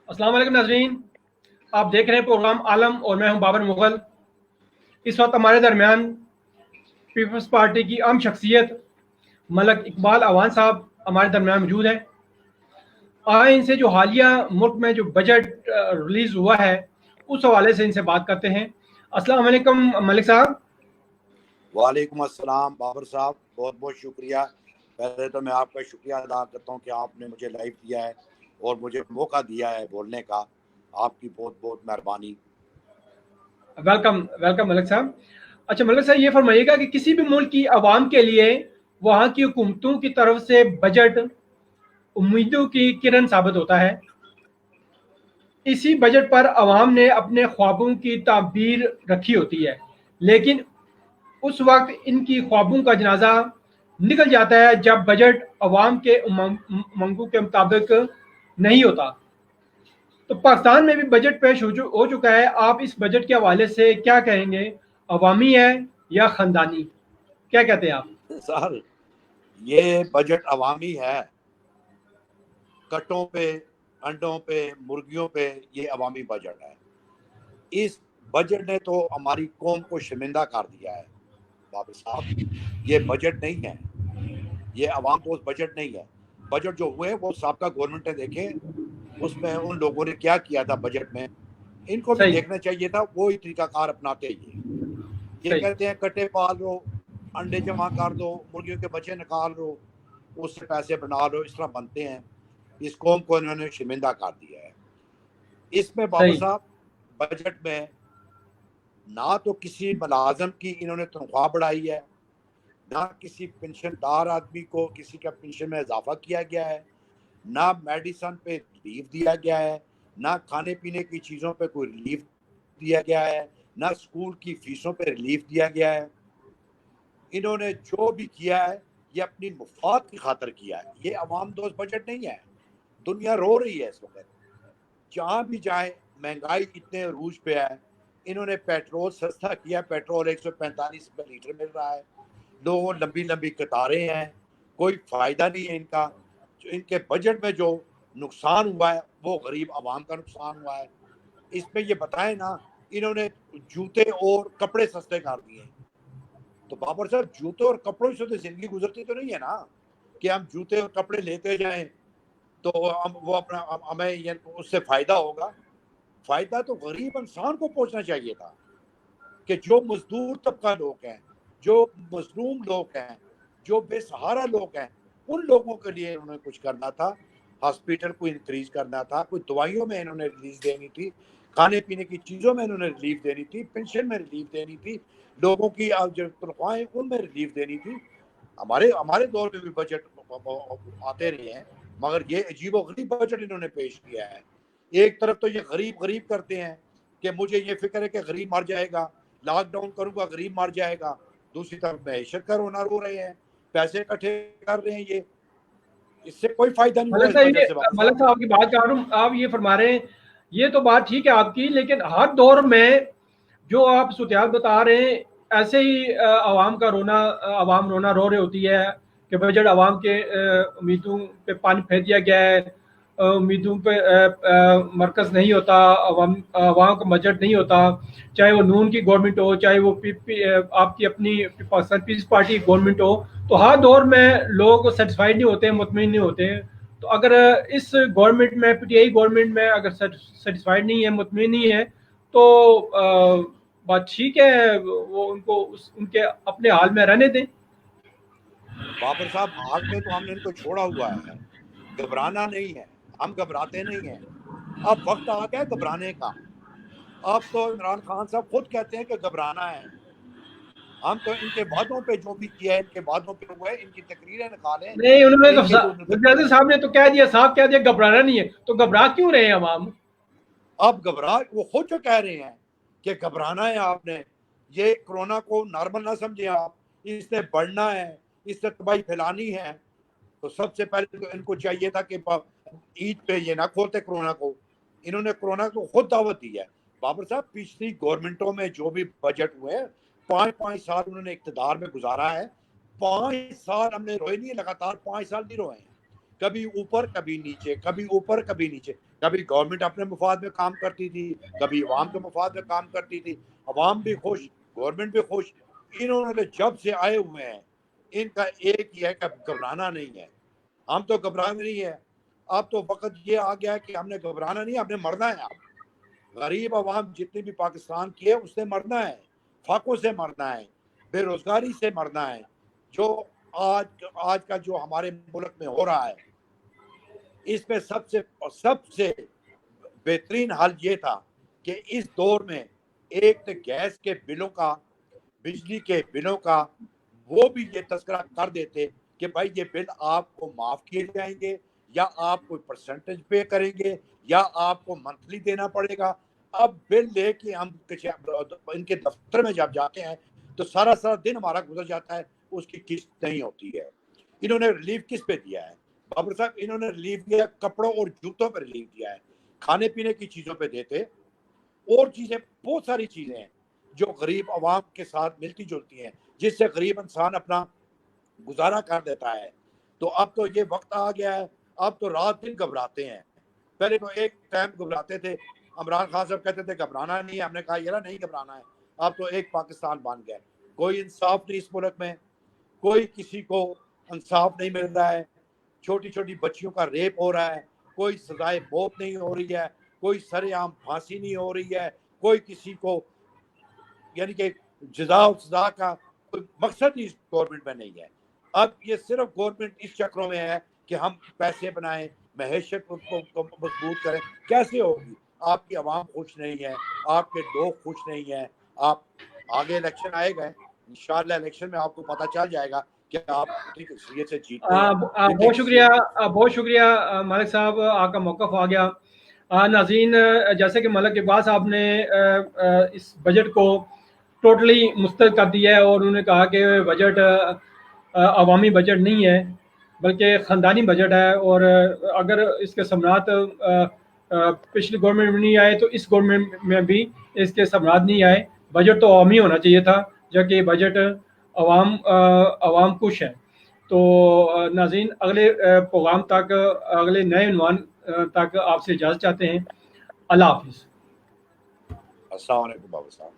अस्सलाम वालेकुम नाज़रीन, आप देख रहे हैं प्रोग्राम आलम और मैं हूं बाबर मुगल। इस वक्त हमारे दरमियान पीपल्स पार्टी की अहम शख्सियत मलक इकबाल अवान साहब हमारे दरमियान मौजूद हैं। आए इनसे जो हालिया मुल्क में जो बजट रिलीज हुआ है उस हवाले से इनसे बात करते हैं। अस्सलाम वालेकुम मलिक साहब। वालेकुम अस्सलाम बाबर साहब, बहुत बहुत शुक्रिया। पहले तो मैं आपका शुक्रिया अदा करता हूँ कि आपने मुझे लाइव दिया है और मुझे मौका दिया है बोलने का। आपकी बहुत बहुत मेहरबानी। वेलकम वेलकम मलिक साहब। अच्छा मलिक साहब, ये फरमाइएगा कि किसी भी मुल्क की आवाम के लिए वहाँ की हुकूमतों की तरफ से बजट उम्मीदों की किरण साबित होता है। इसी बजट पर अवाम ने अपने ख्वाबों की ताबीर रखी होती है, लेकिन उस वक्त इनकी ख्वाबों का जनाजा निकल जाता है जब बजट अवाम के उमंगों के मुताबिक नहीं होता। तो पाकिस्तान में भी बजट पेश हो चुका है। आप इस बजट के हवाले से क्या कहेंगे? अवामी है या ख़ानदानी, क्या कहते हैं आप? सर, ये बजट अवामी है। कट्टों पे, अंडों पे, मुर्गियों पे ये अवामी बजट है। इस बजट ने तो हमारी कौम को शर्मिंदा कर दिया है बाबर साहब। ये बजट नहीं है, ये अवाम दोस्त बजट नहीं है। बजट जो हुए वो साबका गवर्नमेंट ने देखे, उसमें उन लोगों ने क्या किया था बजट में, इनको भी सही देखना चाहिए था। वो ही तरीकाकार अपनाते ये सही कहते हैं कट्टे पाल लो, अंडे जमा कर दो, मुर्गियों के बच्चे निकाल लो, उससे पैसे बना लो, इस तरह बनते हैं। इस कौम को इन्होंने शर्मिंदा कर दिया है। इसमें बाबर सही साहब, बजट में ना तो किसी मुलाजम की इन्होंने तनख्वाह बढ़ाई है, ना किसी पेंशनदार आदमी को किसी का पेंशन में इजाफा किया गया है, ना मेडिसन पे रिलीफ दिया गया है, ना खाने पीने की चीज़ों पे कोई रिलीफ दिया गया है, ना स्कूल की फीसों पे रिलीफ दिया गया है। इन्होंने जो भी किया है ये अपनी मुफाद की खातर किया है। ये अवाम दोस्त बजट नहीं है। दुनिया रो रही है इस वक्त, जहाँ भी जाए महंगाई इतने अरूज पे है। इन्होंने पेट्रोल सस्ता किया, पेट्रोल 145 रुपये लीटर मिल रहा है। लोगों लंबी लंबी कतारें हैं, कोई फायदा नहीं है इनका। जो इनके बजट में जो नुकसान हुआ है वो गरीब आवाम का नुकसान हुआ है। इसमें ये बताएं ना, इन्होंने जूते और कपड़े सस्ते कर दिए। तो बाबर साहब, जूते और कपड़ों से तो जिंदगी गुजरती तो नहीं है ना, कि हम जूते और कपड़े लेते जाएं तो हम वो अपना हमें ये उससे फायदा होगा। फायदा तो गरीब इंसान को पहुंचना चाहिए था, कि जो मजदूर तबका लोग हैं, जो मजलूम लोग हैं, जो बेसहारा लोग हैं, उन लोगों के लिए उन्होंने कुछ करना था। हॉस्पिटल को इंक्रीज करना था, कोई दवाइयों में इन्होंने रिलीफ देनी थी, खाने पीने की चीज़ों में इन्होंने रिलीफ देनी थी, पेंशन में रिलीफ देनी थी, लोगों की जो तनख्वाहें उनमें रिलीफ देनी थी। हमारे हमारे दौर में भी बजट आते रहे हैं, मगर ये अजीबोगरीब बजट इन्होंने पेश किया है। एक तरफ तो ये गरीब गरीब करते हैं कि मुझे ये फिक्र है कि गरीब मर जाएगा, लॉकडाउन करूंगा गरीब मर जाएगा। दूसरी तरफ मैशत का रोना रो रहे हैं, पैसे इकट्ठे कर रहे हैं। ये इससे कोई फायदा नहीं हुआ मलिक इस साहब, बजट से बाबू मलिक साहब। साहब आपकी बात कर रहा हूँ। आप ये फरमा रहे हैं, ये तो बात ठीक है आपकी, लेकिन हर दौर में जो आप सूरत बता रहे हैं ऐसे ही आवाम का रोना, आवाम रोना रो रही होती है कि बजट आवाम के उम्मीदों पे पानी फेर दिया गया है। उम्मीदों पे मरकज नहीं होता, आवाम का बजट नहीं होता। चाहे वो नून की गवर्नमेंट हो, चाहे वो आपकी अपनी पाकिस्तान पीपल्स पार्टी की गवर्नमेंट हो, तो हर दौर में लोग सेटिस्फाइड नहीं होते, मुतमईन नहीं होते। तो अगर इस गवर्नमेंट में, पीटीआई गवर्नमेंट में अगर सेटिस्फाइड नहीं है, मुतमईन नहीं है, तो बात ठीक है, वो उनको उनके अपने हाल में रहने दें। बाबर साहब, हाल में तो हमने इनको छोड़ा हुआ है, घबराना नहीं है। हम घबराते नहीं हैं। अब वक्त आ गया घबराने का। अब तो इमरान खान साहब खुद कहते हैं कि घबराना है। हम तो इनके वादों पे जो भी किया है, इनके वादों पे हुआ है, इनकी तकरीरें निकालें। नहीं, उन्होंने तो इनके जो वज़ीर साहब ने तो कह दिया, साहब कह दिया घबराना नहीं है, तो घबरा क्यों रहे हैं अवाम? अब घबरा, वो खुद जो कह रहे हैं कि घबराना है आपने, ये कोरोना को नॉर्मल ना समझे आप, इसने बढ़ना है, इससे तबाही फैलानी है। तो सबसे पहले तो इनको चाहिए था कि ईद पे ये ना खोलते कोरोना को। इन्होंने कोरोना को खुद दावत दी है। बाबर साहब, पिछली गवर्नमेंटों में जो भी बजट हुए, 5-5 साल उन्होंने इक्तदार में गुजारा है। 5 साल हमने रोए नहीं है, लगातार 5 साल नहीं रोए हैं। کبھی اوپر کبھی نیچے، کبھی اوپر کبھی نیچے، کبھی گورنمنٹ اپنے مفاد میں کام کرتی تھی، کبھی عوام کے مفاد میں کام کرتی تھی، عوام بھی خوش، گورنمنٹ بھی خوش۔ انہوں نے جب سے آئے ہوئے ہیں ان کا ایک ہی ہے کہ گھبرانا نہیں ہے۔ ہم تو گھبرانا نہیں ہے، اب تو وقت یہ آ گیا ہے کہ ہم نے گھبرانا نہیں، ہم نے مرنا ہے۔ اب غریب عوام جتنی بھی پاکستان کی ہے اس سے مرنا ہے، فاقوں سے مرنا ہے، بے روزگاری سے مرنا ہے۔ جو آج کا جو ہمارے ملک میں ہو رہا ہے، اس میں سب سے بہترین حل یہ تھا کہ اس دور میں ایک تو گیس کے بلوں کا، بجلی کے بلوں کا وہ بھی یہ تذکرہ کر دیتے کہ بھائی یہ بل آپ کو معاف کیے جائیں گے، یا آپ کوئی پرسنٹیج پے کریں گے، یا آپ کو منتھلی دینا پڑے گا۔ اب بل لے کے ہم ان کے دفتر میں جب جاتے ہیں تو سارا دن ہمارا گزر جاتا ہے، اس کی قسط نہیں ہوتی ہے۔ انہوں نے ریلیف کس پہ دیا ہے بابر صاحب؟ انہوں نے ریلیف دیا کپڑوں اور جوتوں پہ ریلیف دیا ہے، کھانے پینے کی چیزوں پہ دیتے، اور چیزیں بہت ساری چیزیں ہیں جو غریب عوام کے ساتھ ملتی جلتی ہیں، جس سے غریب انسان اپنا گزارا کر دیتا ہے۔ تو اب تو یہ وقت آ گیا ہے، اب تو رات دن گھبراتے ہیں۔ پہلے تو ایک ٹائم گھبراتے تھے، عمران خان صاحب کہتے تھے گھبرانا نہیں ہے، ہم نے کہا یہ نہیں گھبرانا ہے۔ اب تو ایک پاکستان بن گیا، کوئی انصاف نہیں اس ملک میں، کوئی کسی کو انصاف نہیں مل رہا ہے، چھوٹی چھوٹی بچیوں کا ریپ ہو رہا ہے، کوئی سزائے موت نہیں ہو رہی ہے، کوئی سر عام پھانسی نہیں ہو رہی ہے، کوئی کسی کو یعنی کہ جزا و سزا کا کوئی مقصد ہی اس گورنمنٹ میں نہیں ہے۔ اب یہ صرف گورنمنٹ اس چکروں میں ہے کہ ہم پیسے بنائیں، معیشت کو مضبوط کریں۔ کیسے ہوگی؟ آپ کی عوام خوش نہیں ہے، آپ کے لوگ خوش نہیں ہیں۔ آپ آگے الیکشن آئے گئے، انشاءاللہ الیکشن میں آپ کو پتہ چل جائے گا کہ آپ کتنی اکثریت سے جیتتے ہیں، کتنی بہت شکریہ، اکثریت۔ بہت شکریہ ملک صاحب، آپ کا موقف آ گیا۔ ناظرین، جیسے کہ ملک اقبال صاحب نے اس بجٹ کو ٹوٹلی مسترد کر دیا ہے، اور انہوں نے کہا کہ بجٹ عوامی بجٹ نہیں ہے بلکہ خاندانی بجٹ ہے، اور اگر اس کے ثمرات پچھلی گورنمنٹ میں نہیں آئے تو اس گورنمنٹ میں بھی اس کے ثمرات نہیں آئے۔ بجٹ تو عوامی ہونا چاہیے تھا، جبکہ بجٹ عوام خوش ہے۔ تو ناظرین، اگلے پروگرام تک، اگلے نئے عنوان تک آپ سے اجازت چاہتے ہیں۔ اللہ حافظ۔ السلام علیکم بابا صاحب۔